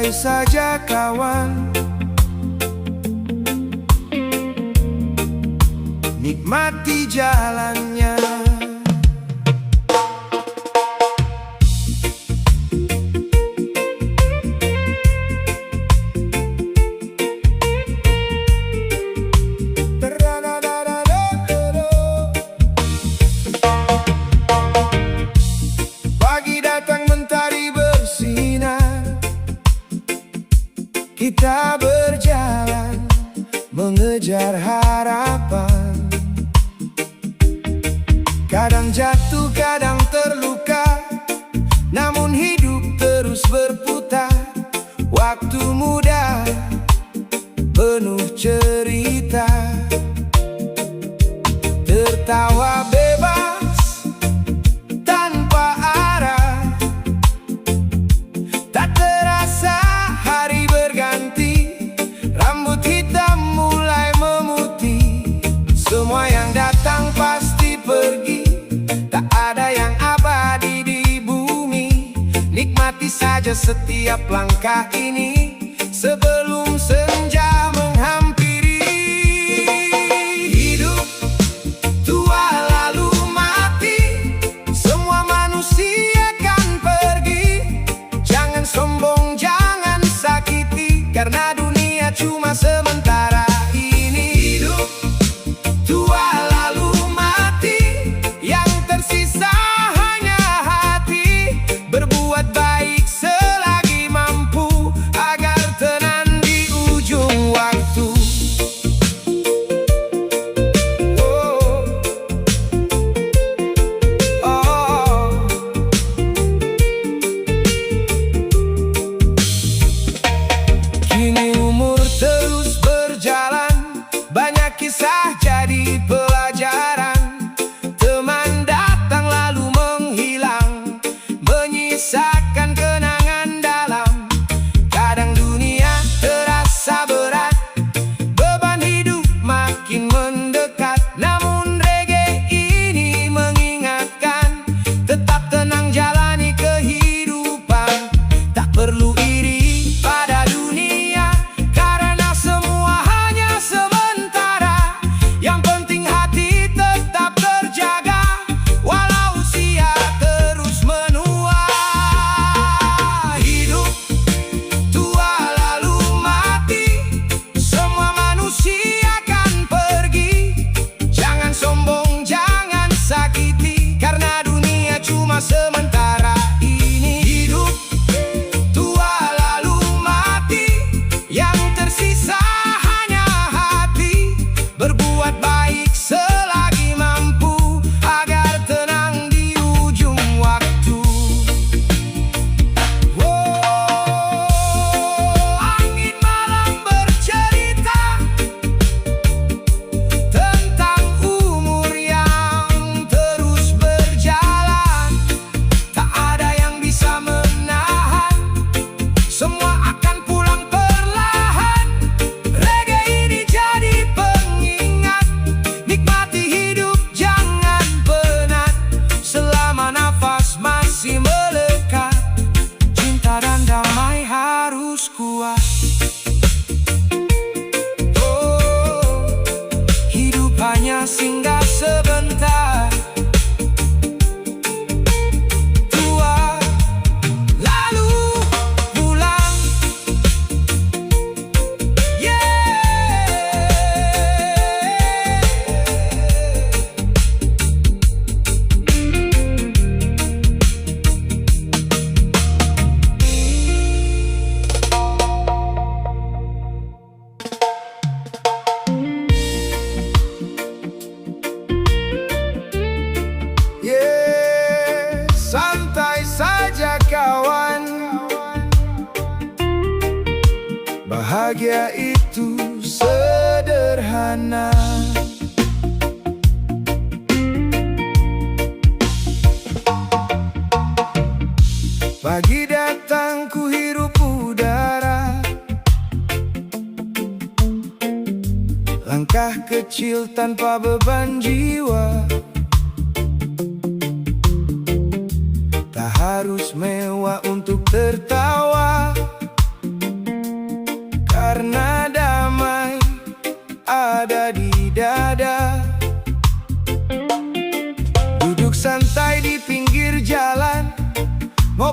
Santai saja kawan, nikmati jalannya. Pagi datang mentari bersinar, kita berjalan mengejar harapan. Kadang jatuh, kadang terluka, namun hidup terus berputar. Waktu muda penuh cerita, tertawa bebas tanpa arah. Tak terasa hari berganti, rambut hitam mulai memutih. Semua yang datang pasti pergi, tak ada yang abadi di bumi. Nikmati saja setiap langkah ini sebelum senja menghampiri. Hidup tua lalu mati, semua manusia kan pergi. Jangan sombong, jangan sakiti, karena dunia cuma sementara ini. Hidup tua lalu mati, yang tersisa hanya hati. Berbuat baik selagi mampu, agar tenang di ujung waktu. Oh, oh. Kini umur terus berjalan, banyak kisah jadi pelajaran. Teman datang lalu menghilang, menyisakan kenangan dalam. Kadang dunia terasa berat, beban hidup makin mendekat. Namun reggae ini mengingatkan, tetap tenang jalani kehidupan. Tak perlu iri pada dunia, karena semua hanya sementara. Yang penting hati tetap terjaga, walau usia terus menua. Hidup tua lalu mati, semua manusia kan pergi. Jangan sombong, jangan sakiti, karena dunia cuma sementara ini. Hidup tua lalu mati, yang tersisa hanya hati. Berbuat baik selagi mampu, agar tenang di ujung waktu. Oh, angin malam bercerita tentang umur yang terus berjalan. Tak ada yang bisa menahan, semua akan pulang perlahan. Reggae ini jadi pengingat, nikmati hidup jangan penat. Selama nafas masih melekat, cinta dan damai harus kuat. Oh, hidup hanya singgah sebentar. Tua lalu pulang, santai saja kawan, bahagia itu sederhana. Pagi datang ku hirup udara, langkah kecil tanpa beban jiwa. Tak harus mewah untuk tertawa,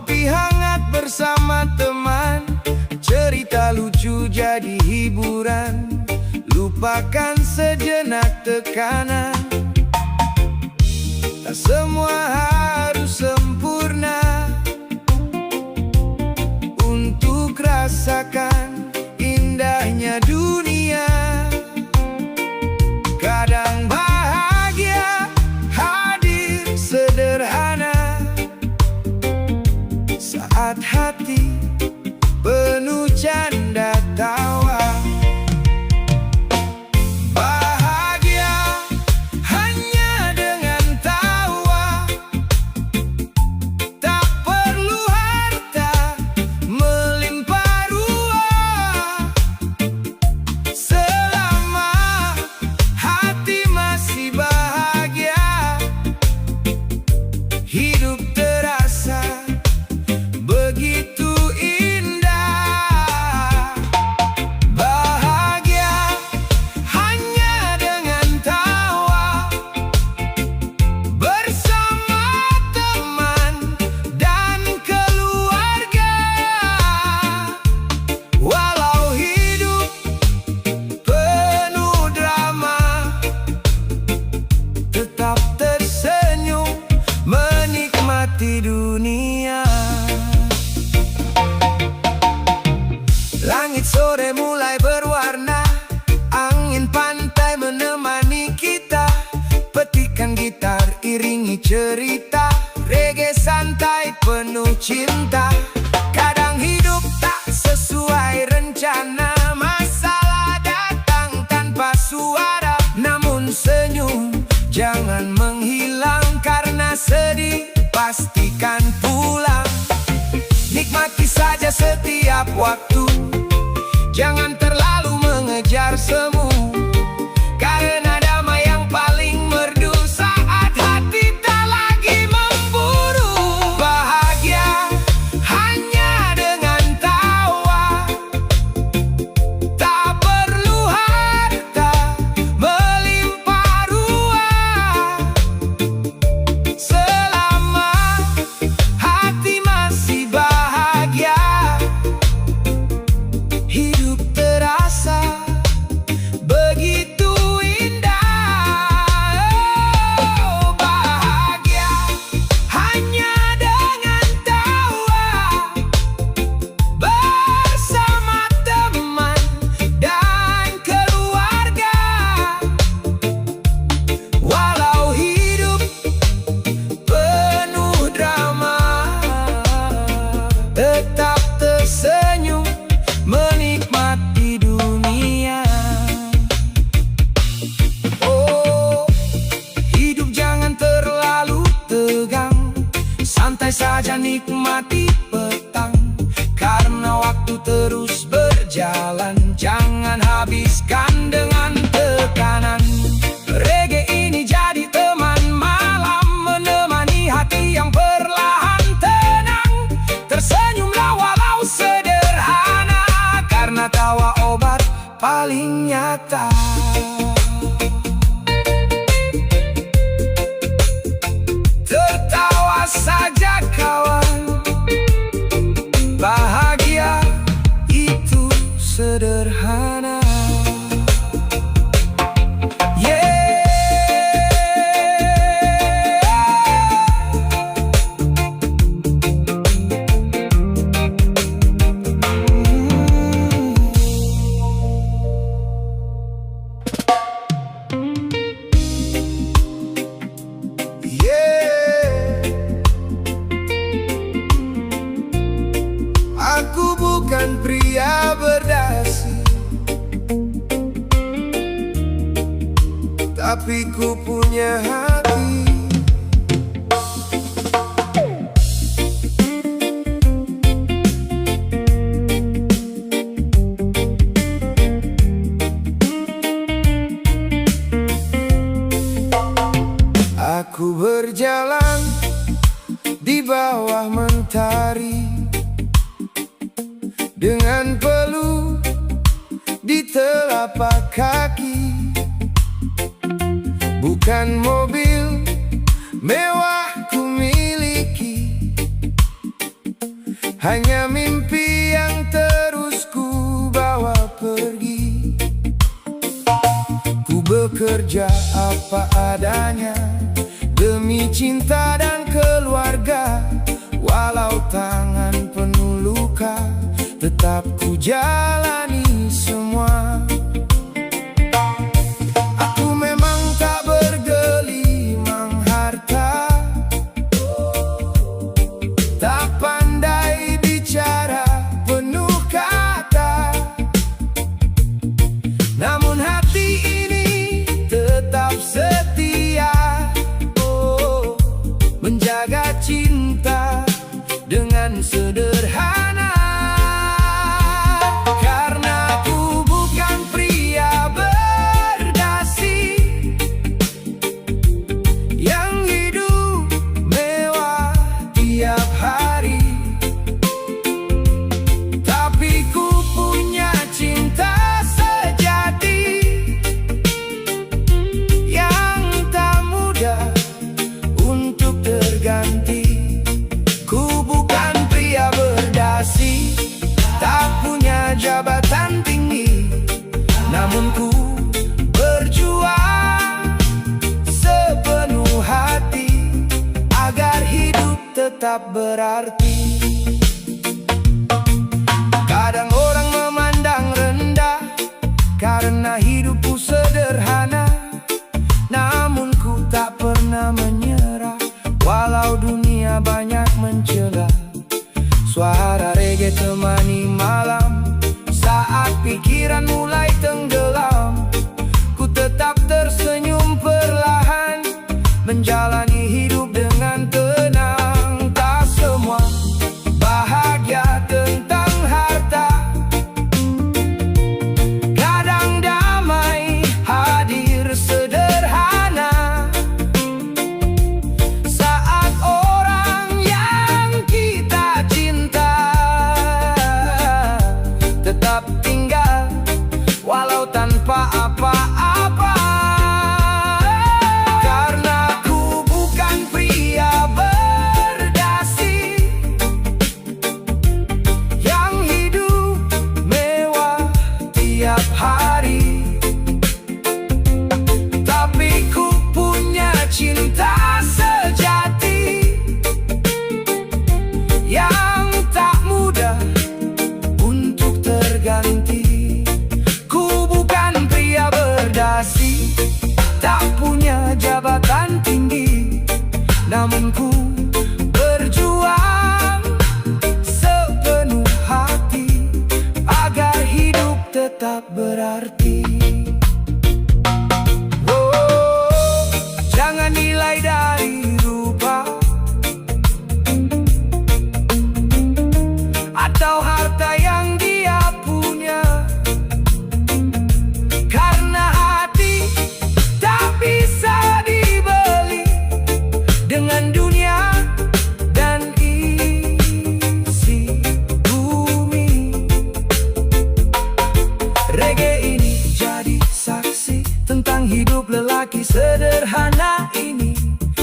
Kopi hangat bersama teman, cerita lucu jadi hiburan. Lupakan sejenak tekanan, tak semua harus sempurna. Untuk rasakan indahnya dunia, kadang bahagia hadir sederhana. Saat hati penuh canda tawa, bahagia hanya dengan tawa. Tak perlu harta melimpah ruah, selama hati masih bahagia, hidup terasa begitu indah. Bahagia hanya dengan tawa, bersama teman dan keluarga. Walau hidup penuh drama, tetap tersenyum menikmati dunia. Langit sore mulai berwarna, angin pantai menemani kita. Petikan gitar iringi cerita, reggae santai penuh cinta. Kadang hidup tak sesuai rencana, masalah datang tanpa suara. Namun senyum jangan menghilang, karena sedih pastikan pulang. Nikmati saja setiap waktu, jangan terlalu mengejar semu, karena damai yang paling merdu saat hati tak lagi memburu. Bahagia hanya dengan tawa, tak perlu harta melimpah ruah, selama hati masih bahagia, hidup terasa begitu indah. Oh, bahagia hanya dengan tawa, bersama teman dan keluarga. Walau hidup penuh drama, tetap tersenyum menikmati dunia. Oh, hidup jangan terlalu tegang, santai saja nikmati petang, karena waktu terus berjalan. Jangan habiskan dengan tekanan. Reggae ini jadi teman malam, menemani hati yang perlahan tenang. Tersenyumlah walau sederhana, karena tawa obat paling nyata. Tertawa saja kawan, bahagia itu sederhana. Aku bukan pria berdasi, tapi ku punya hati. Aku berjalan di bawah mentari, dengan peluh di telapak kaki. Bukan mobil mewah ku miliki, hanya mimpi yang terus ku bawa pergi. Ku bekerja apa adanya demi cinta dan keluarga. Walau tangan penuh luka, tetap ku jalani semua. Aku memang tak bergelimang harta, tak pandai bicara penuh kata, namun hati ini tetap setia, menjaga cinta dengan sederhana. Karena aku bukan pria berdasi yang hidup mewah tiap hari, tapi ku punya cinta sejati yang tak mudah untuk terganti. Ku bukan pria berdasi, tak punya jabatan tinggi, namun ku berjuang sepenuh hati agar hidup tetap berarti. Kadang orang memandang rendah karena hidupku sederhana, namun ku tak pernah menyerah walau dunia banyak mencela. Suara reggae temani malam saat pikiran mulai tenggelam. Ku tetap tersenyum perlahan, menjalani hidup dengan tenang. Tak semua bahagia tentang harta, kadang damai hadir sederhana. Saat orang yang kita cinta tetap tinggal walau tanpa apa-apa. Karena ku bukan pria berdasi yang hidup mewah tiap hari, tapi ku punya cinta sejati yang tak mudah untuk terganti. Ku bukan pria berdasi, tak punya jabatan tinggi, namun ku berjuang sepenuh hati agar hidup tetap berarti. Jangan nilai dari rupa atau harta yang dia punya, karena hati tak bisa dibeli dengan dunia dan isi bumi. Reggae ini jadi saksi tentang hidup lelaki sederhana ini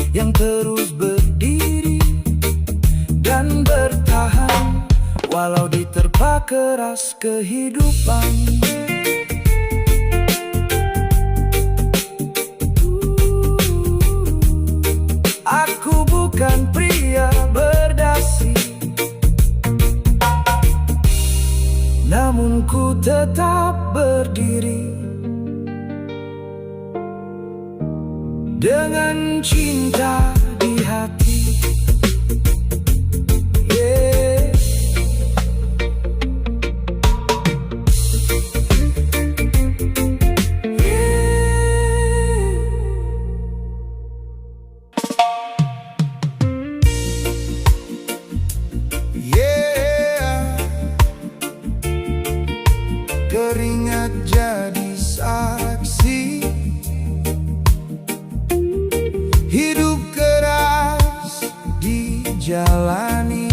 yang terus berdiri dan bertahan walau diterpa keras kehidupan. Aku bukan pria berdasi, namun ku tetap berdiri dengan cinta di hati. Yeah. Keringat jadi saksi, hidup keras dijalani.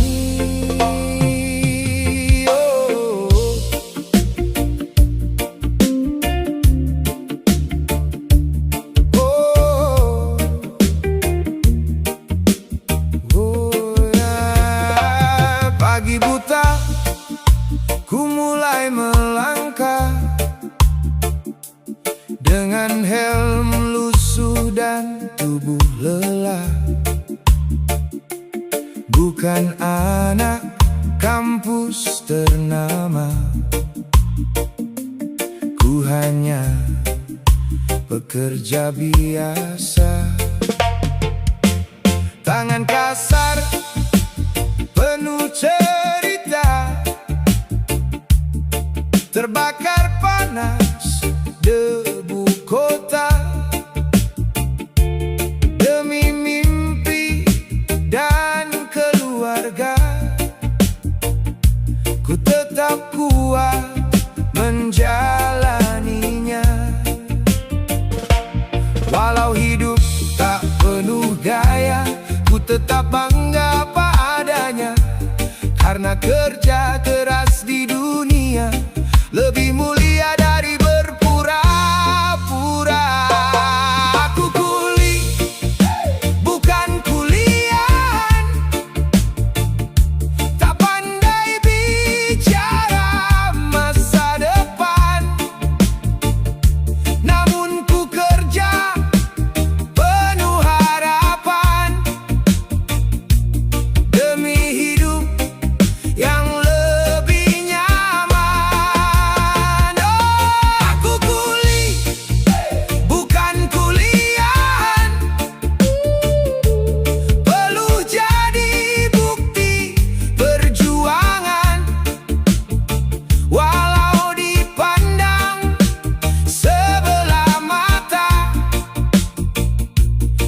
Pagi buta mulai melangkah dengan helm lusuh dan tubuh lelah. Bukan anak kampus ternama, ku hanya pekerja biasa. Tangan kasar penuh cerita, terbakar panas debu kota. Demi mimpi dan keluarga, ku tetap kuat menjalaninya. Walau hidup tak penuh gaya, ku tetap bangga apa adanya. Karena kerja keras di dunia lebih mulia dari berpura-pura. Aku kuli, bukan kuliahan, tak pandai bicara masa depan. Namun ku kerja penuh harapan, demi hidup yang lebih nyaman. Oh, aku kuli, bukan kuliahan, perlu jadi bukti perjuangan. Walau dipandang sebelah mata,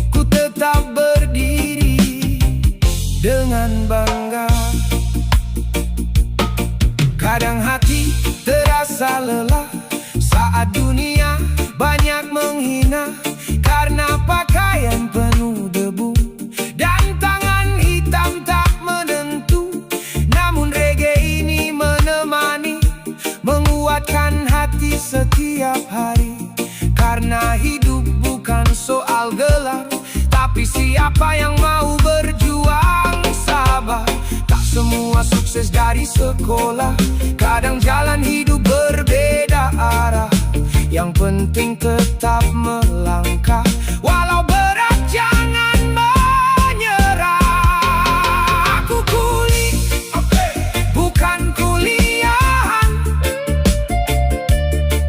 ku tetap berdiri dengan bangga. Kadang hati terasa lelah saat dunia banyak menghina, karena pakaian penuh debu dan tangan hitam tak menentu. Namun reggae ini menemani, menguatkan hati setiap hari. Karena hidup bukan soal gelar, tapi siapa yang mau berjuang sabar. Tak semua sukses dari sekolah, kadang jalan hidup berbeda arah. Yang penting tetap melangkah, walau berat jangan menyerah. Aku kuli, bukan kuliahan,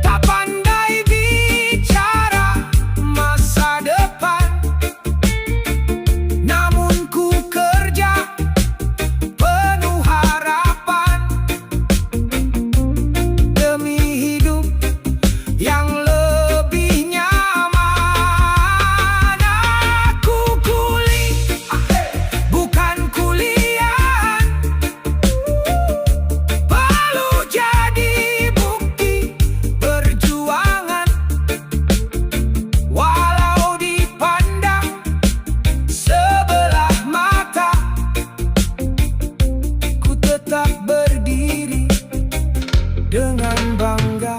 tak pandai bicara masa depan. Namun ku kerja penuh harapan, demi hidup yang lebih nyaman. Aku kuli, bukan kuliahan, perlu jadi bukti perjuangan. Walau dipandang sebelah mata, ku tetap berdiri dengan bangga.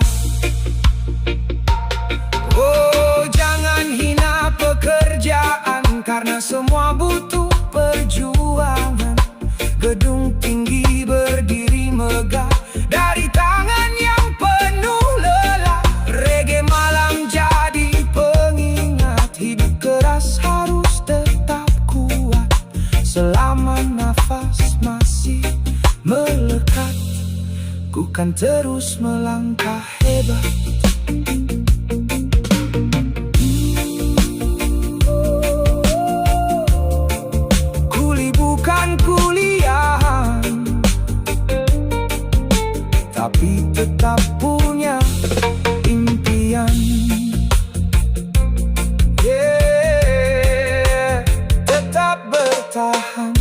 Oh, jangan hina pekerjaan, karena semua butuh perjuangan. Gedung tinggi berdiri megah dari tangan yang penuh lelah. Reggae malam jadi pengingat, hidup keras harus tetap kuat. Selama nafas masih melekat, ku kan terus melangkah hebat. Kuli bukan kuliahan, tapi tetap punya impian. Yeah, tetap bertahan.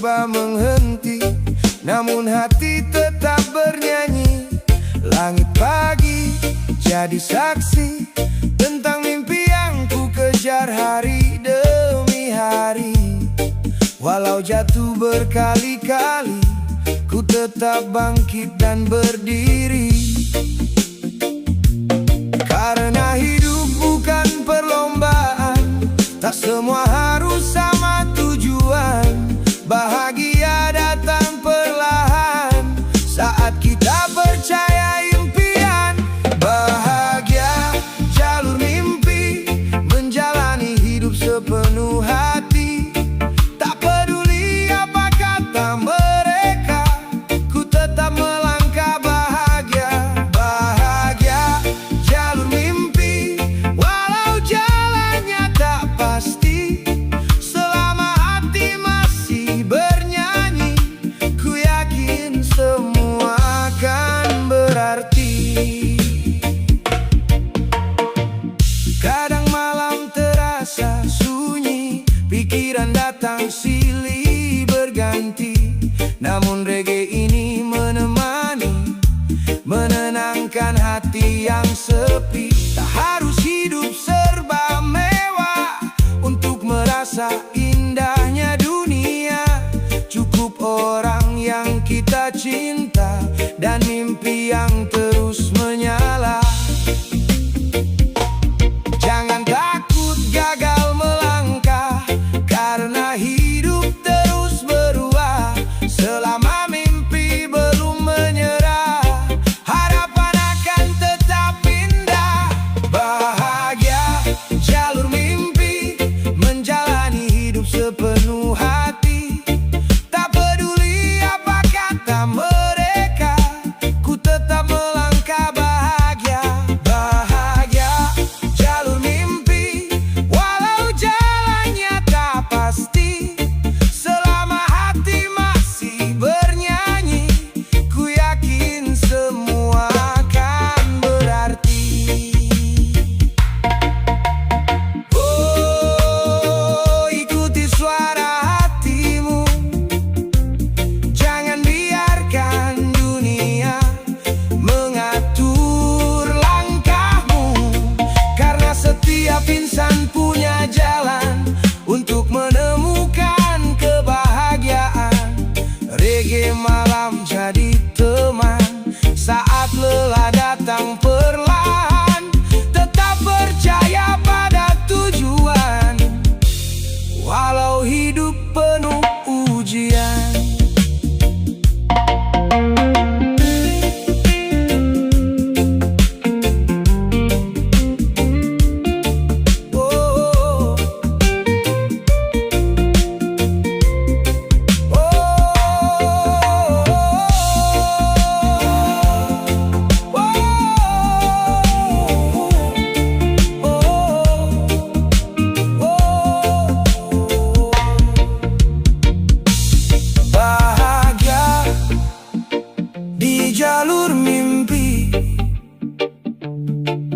tiba menghenti, namun hati tetap bernyanyi. Langit pagi jadi saksi tentang mimpi yang ku kejar hari demi hari. Walau jatuh berkali-kali, ku tetap bangkit dan berdiri. Karena hidup bukan perlombaan, tak semua harus sama tujuan. Bahagia datang perlahan saat kita percaya impian. Bahagia jalur mimpi, menjalani hidup sepenuh hati. Tak peduli apa kata mereka, ku tetap melangkah bahagia. Bahagia jalur mimpi, walau jalannya tak pasti. Selama hati masih bernyanyi, ku yakin semua akan berarti. Kadang malam terasa sunyi, pikiran datang silih berganti. Namun reggae ini menemani, menenangkan hati yang sepi. Tak harus hidup serba mewah untuk merasa indahnya dunia. Cukup orang yang kita cinta dan mimpi yang terus menyala. Jangan takut gagal melangkah, karena hidup terus berubah. Selama mimpi belum menyerah, harapan akan tetap indah. Bahagia jalur mimpi, menjalani hidup sepenuh hati. Tak peduli apa kata mereka, ku tetap melangkah bahagia. Bahagia jalur mimpi, walau jalannya tak pasti. Selama hati masih bernyanyi, ku yakin semua akan berarti. Oh, ikuti suara hatimu, jangan biarkan dunia mengatur langkahmu. Karena setiap insan punya jalan untuk menemukan kebahagiaan. Reggae malam jadi teman saat lelah datang perlahan. Tetap percaya pada tujuan, walau hidup penuh ujian. Oh, bahagia di jalur mimpi,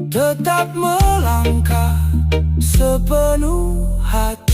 tetap melangkah sepenuh hati.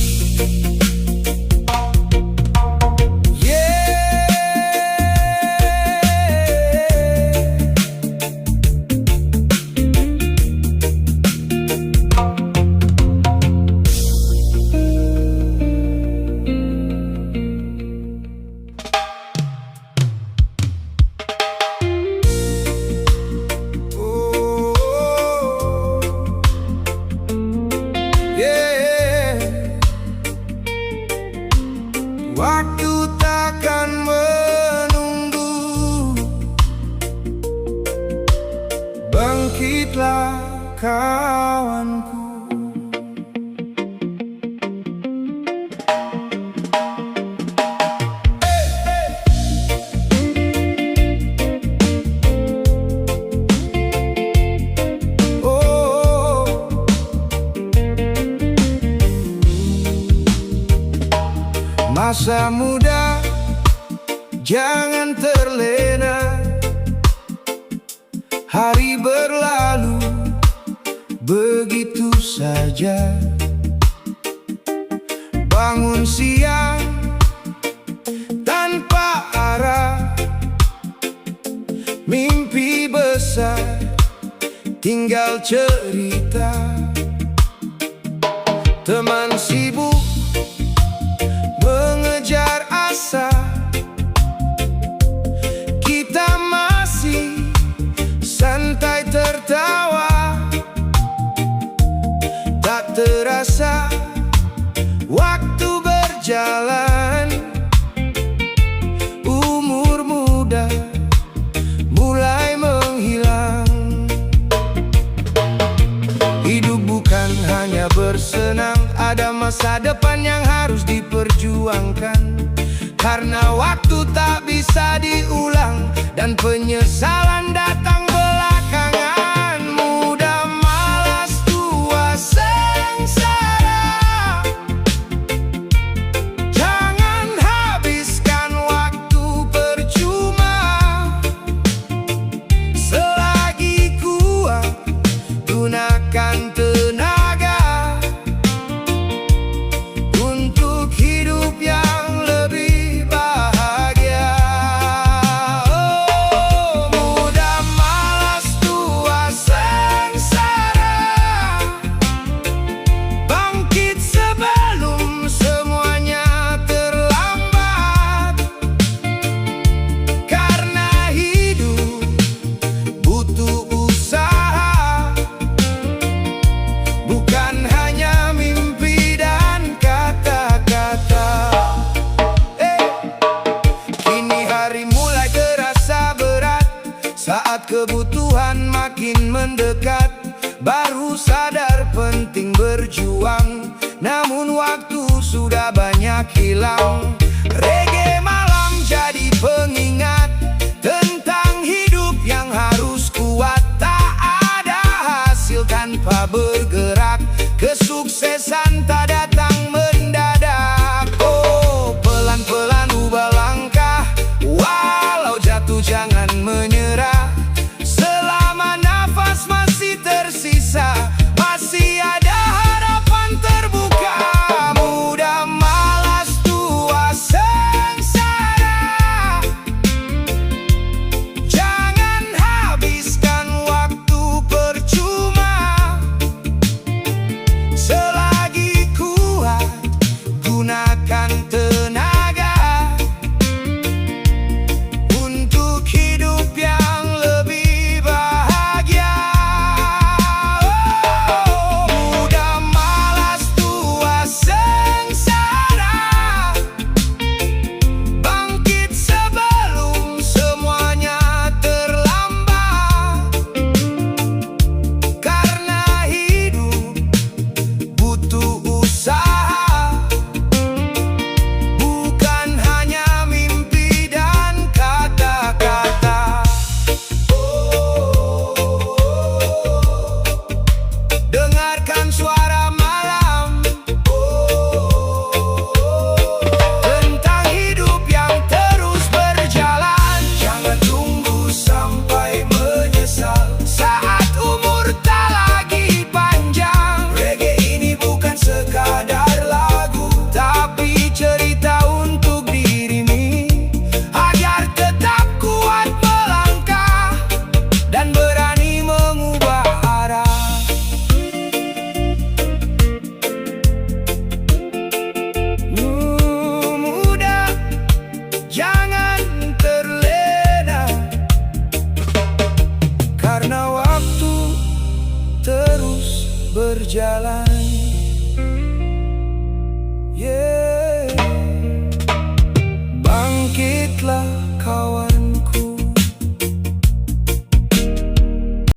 Waktu takkan menunggu, bangkitlah kawanku. Masa muda jangan terlena, hari berlalu begitu saja. Bangun siang, tinggal cerita. Teman sibuk mengejar asa, kita masih santai tertawa. Tak terasa waktu berjalan, umur muda mulai menghilang. Hidup bukan hanya bersenang, ada masa depan yang harus diperjuangkan. Karena waktu tak bisa diulang dan penyesalan datang belakangan. Muda malas, tua sengsara. Jangan habiskan waktu percuma. Selagi kuat, gunakan tenaga untuk hidup yang lebih bahagia. Oh, muda malas, tua sengsara. Bangkit sebelum semuanya terlambat. Karena hidup butuh usaha, bukan hanya mimpi dan kata-kata. Kini hari mulai terasa berat, saat kebutuhan makin mendekat. Baru sadar penting berjuang, namun waktu sudah banyak hilang. Reggae malam jadi pengingat tentang hidup yang harus kuat. Tak ada hasil tanpa bergerak, kesuksesan tak datang mendadak. Oh, pelan-pelan ubah langkah, walau jatuh jangan menyerah. Selama nafas masih tersisa, masih ada harapan terbuka. Muda malas, tua sengsara. Jangan habiskan waktu percuma. Selagi kuat, gunakan tenaga untuk hidup yang lebih bahagia. Oh, muda malas, tua sengsara. Bangkit sebelum semuanya terlambat. Karena hidup butuh usaha, bukan hanya mimpi dan kata-kata. Dengarkan suara malam tentang hidup yang terus berjalan. Jangan tunggu sampai menyesal saat umur tak lagi panjang. Reggae ini bukan sekadar lagu, tapi cerita untuk dirimu, agar tetap kuat melangkah dan berani mengubah arah. Muda, jangan terlena, karena waktu terus berjalan. Yeah. Bangkitlah kawan,